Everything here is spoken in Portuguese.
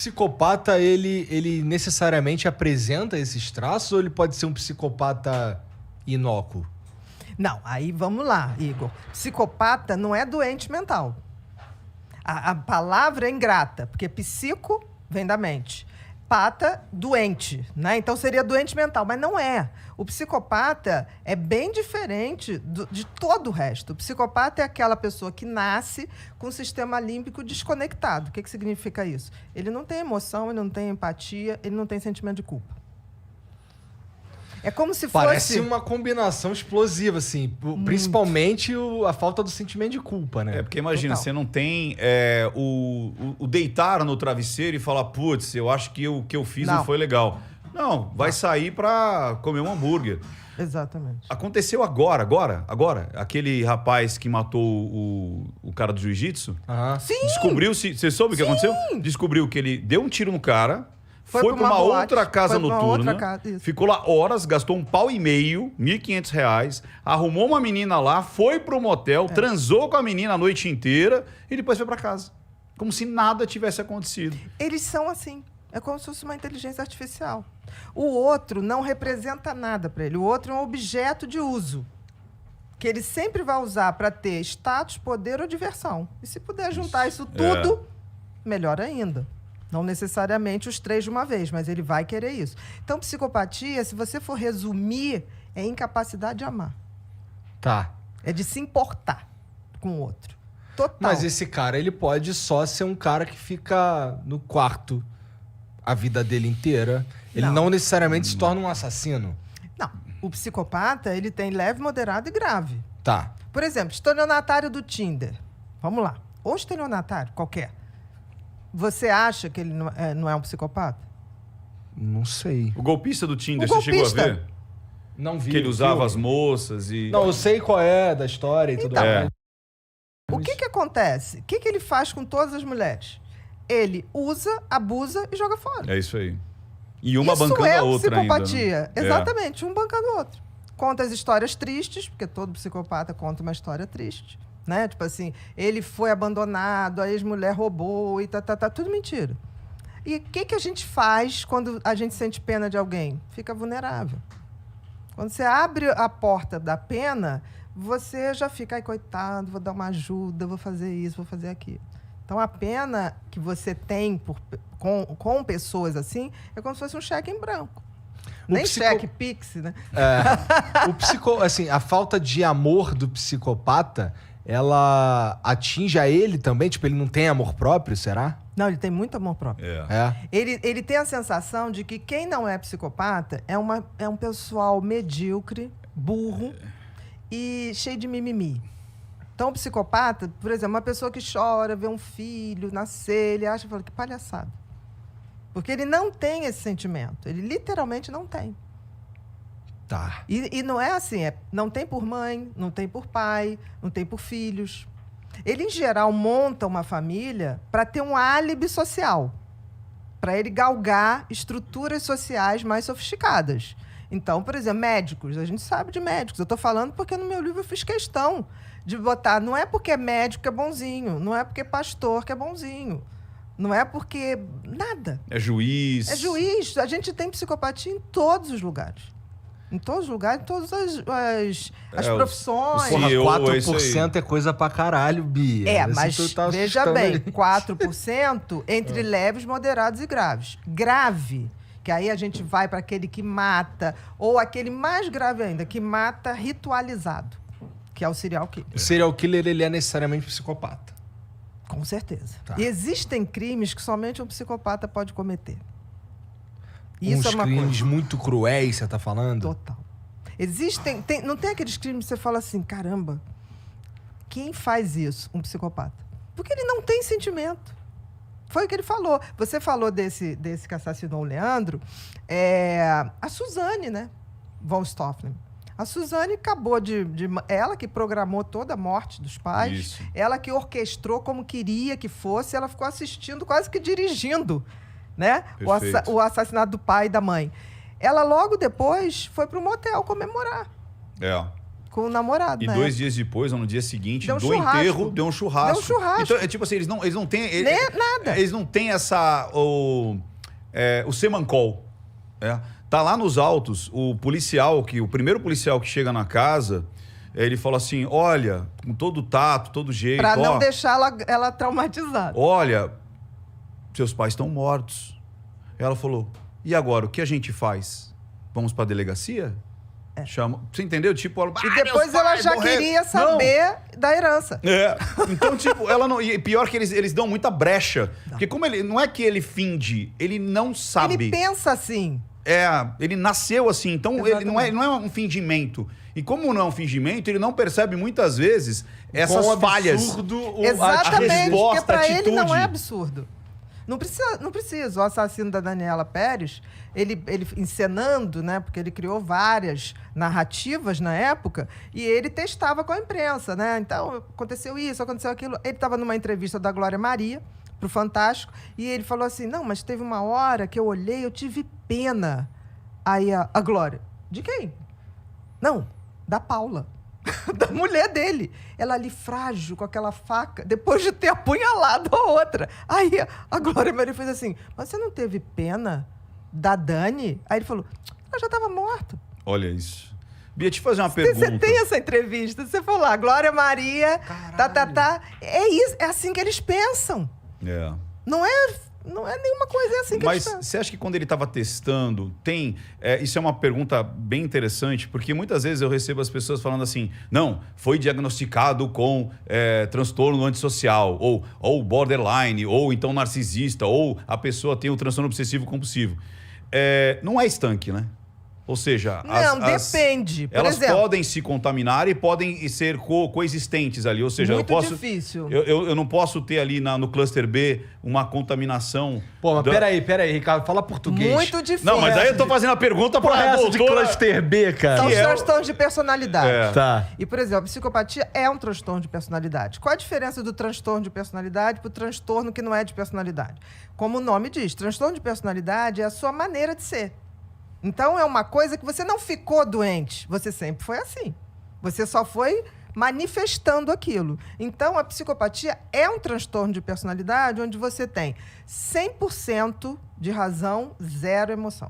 Psicopata, ele necessariamente apresenta esses traços ou ele pode ser um psicopata inócuo? Não, aí vamos lá, Igor. Psicopata não é doente mental. A palavra é ingrata, porque psico vem da mente. Pata, doente, né? Então seria doente mental, mas não é. O psicopata é bem diferente de todo o resto. O psicopata é aquela pessoa que nasce com o sistema límbico desconectado. O que significa isso? Ele não tem emoção, ele não tem empatia, ele não tem sentimento de culpa. É como se fosse... Parece uma combinação explosiva, assim. Principalmente a falta do sentimento de culpa, né? É, porque imagina, Total. você não tem o deitar no travesseiro e falar, putz, eu acho que o que eu fiz não foi legal. Não, vai sair pra comer um hambúrguer. Exatamente. Aconteceu agora. Aquele rapaz que matou o cara do jiu-jitsu. Sim! Descobriu-se... Você soube o que aconteceu? Descobriu que ele deu um tiro no cara... Foi pra uma boate, outra casa foi pra uma noturna, outra casa, ficou lá horas, gastou R$1,5, R$1.500, arrumou uma menina lá, foi pro motel, transou com a menina a noite inteira e depois foi pra casa. Como se nada tivesse acontecido. Eles são assim. É como se fosse uma inteligência artificial. O outro não representa nada para ele. O outro é um objeto de uso que ele sempre vai usar para ter status, poder ou diversão. E se puder juntar isso tudo, melhor ainda. Não necessariamente os três de uma vez, mas ele vai querer isso. Então, psicopatia, se você for resumir, é incapacidade de amar. Tá. É de se importar com o outro. Total. Mas esse cara, ele pode só ser um cara que fica no quarto a vida dele inteira. Ele não necessariamente se torna um assassino. Não. O psicopata, ele tem leve, moderado e grave. Tá. Por exemplo, estelionatário do Tinder. Vamos lá. Ou estelionatário, qualquer. Você acha que ele não é um psicopata? Não sei. O golpista do Tinder, O você chegou a golpista. ver? Não vi. Que ele o usava filme. as moças e... Não, eu sei qual é da história e tudo Então, mais. O que acontece? O que ele faz com todas as mulheres? Ele usa, abusa e joga fora. É isso aí. E uma Isso bancando é a outra psicopatia. ainda, né? Exatamente, um bancando o outro. Conta as histórias tristes, porque todo psicopata conta uma história triste. Né? Tipo assim, ele foi abandonado, a ex-mulher roubou e tudo mentira. E o que a gente faz quando a gente sente pena de alguém? Fica vulnerável. Quando você abre a porta da pena, você já fica, ai, coitado, vou dar uma ajuda, vou fazer isso, vou fazer aquilo. Então, a pena que você tem com pessoas assim é como se fosse um cheque em branco. Nem cheque Pix, né? Assim, a falta de amor do psicopata, ela atinge a ele também? Tipo, ele não tem amor próprio, será? Não, ele tem muito amor próprio. Ele tem a sensação de que quem não é psicopata é um pessoal medíocre, burro e cheio de mimimi. Então, o psicopata, por exemplo, uma pessoa que chora, vê um filho nascer, ele acha, fala, que palhaçada. Porque ele não tem esse sentimento. Ele literalmente não tem. Tá. E não é assim, não tem por mãe, não tem por pai, não tem por filhos. Ele, em geral, monta uma família para ter um álibi social, para ele galgar estruturas sociais mais sofisticadas. Então, por exemplo, médicos, a gente sabe de médicos. Eu estou falando porque no meu livro eu fiz questão de botar, não é porque é médico que é bonzinho, não é porque é pastor que é bonzinho, não é porque nada. É juiz. É juiz. A gente tem psicopatia em todos os lugares. Em todos os lugares, em todas as profissões. Porra, CEO, 4% é coisa pra caralho, Bia. Mas veja bem, 4% entre leves, moderados e graves. Grave, que aí a gente vai para aquele que mata, ou aquele mais grave ainda, que mata ritualizado, que é o serial killer. O serial killer, ele é necessariamente psicopata. Com certeza. Tá. E existem crimes que somente um psicopata pode cometer. Isso Uns é uma crimes coisa. muito cruéis, você tá falando? Total. Não tem aqueles crimes que você fala assim, caramba, quem faz isso? Um psicopata. Porque ele não tem sentimento. Foi o que ele falou. Você falou desse que assassinou o Leandro, a Suzane, né? Von Stofflen. A Suzane acabou ela que programou toda a morte dos pais, Isso. ela que orquestrou como queria que fosse, ela ficou assistindo, quase que dirigindo, né? O assassinato do pai e da mãe. Ela logo depois foi para o motel comemorar. com o namorado, E né? 2 dias depois, ou no dia seguinte, Deu um do churrasco. enterro, deu um churrasco. Deu um churrasco. Então, é tipo assim, eles não têm... Nada. Eles não têm o semancol. Tá lá nos autos, o primeiro policial que chega na casa, ele fala assim, olha, com todo tato, todo jeito... Pra não deixar ela traumatizada. Olha, seus pais estão mortos. Ela falou, e agora, o que a gente faz? Vamos pra delegacia? Chama... Você entendeu? Tipo, ela, E depois ela já queria saber da herança. Então, tipo, ela não... E pior que eles dão muita brecha. Porque como ele... Não é que ele finge, ele não sabe. Ele pensa assim. Ele nasceu assim, então ele não é um fingimento. E como não é um fingimento, ele não percebe muitas vezes essas falhas. Exatamente, resposta, porque pra a ele não atitude. é absurdo. Não precisa. O assassino da Daniela Pérez, ele encenando, né? Porque ele criou várias narrativas na época e ele testava com a imprensa, né? Então, aconteceu isso, aconteceu aquilo. Ele estava numa entrevista da Glória Maria pro Fantástico e ele falou assim, não, mas teve uma hora que eu olhei, eu tive pena. Aí a Glória, de quem? Não, da Paula. Da mulher dele. Ela ali frágil, com aquela faca, depois de ter apunhalado a outra. Aí a Glória Maria fez assim, mas você não teve pena da Dani? Aí ele falou, ela já estava morta. Olha isso. Bia, te fazer uma pergunta. Você tem essa entrevista, você falou lá, Glória Maria, É isso, é assim que eles pensam. Não é nenhuma coisa, é assim que eles pensam. Mas você acha que quando ele estava testando, isso é uma pergunta bem interessante, porque muitas vezes eu recebo as pessoas falando assim, não, foi diagnosticado com transtorno antissocial, ou borderline, ou então narcisista, ou a pessoa tem o transtorno obsessivo compulsivo. Não é estanque, né? Ou seja, depende. Por elas exemplo, podem se contaminar e podem ser coexistentes ali. Ou seja, muito eu posso. difícil. Eu não posso ter ali no cluster B uma contaminação. Pô, mas peraí, Ricardo, fala português. Muito difícil. Não, mas aí eu tô fazendo a pergunta Porra, pra essa de doutora. cluster B, cara. São os que transtornos de personalidade. Tá. E, por exemplo, a psicopatia é um transtorno de personalidade. Qual a diferença do transtorno de personalidade para o transtorno que não é de personalidade? Como o nome diz, transtorno de personalidade é a sua maneira de ser. Então, é uma coisa que você não ficou doente. Você sempre foi assim. Você só foi manifestando aquilo. Então, a psicopatia é um transtorno de personalidade onde você tem 100% de razão, 0 emoção.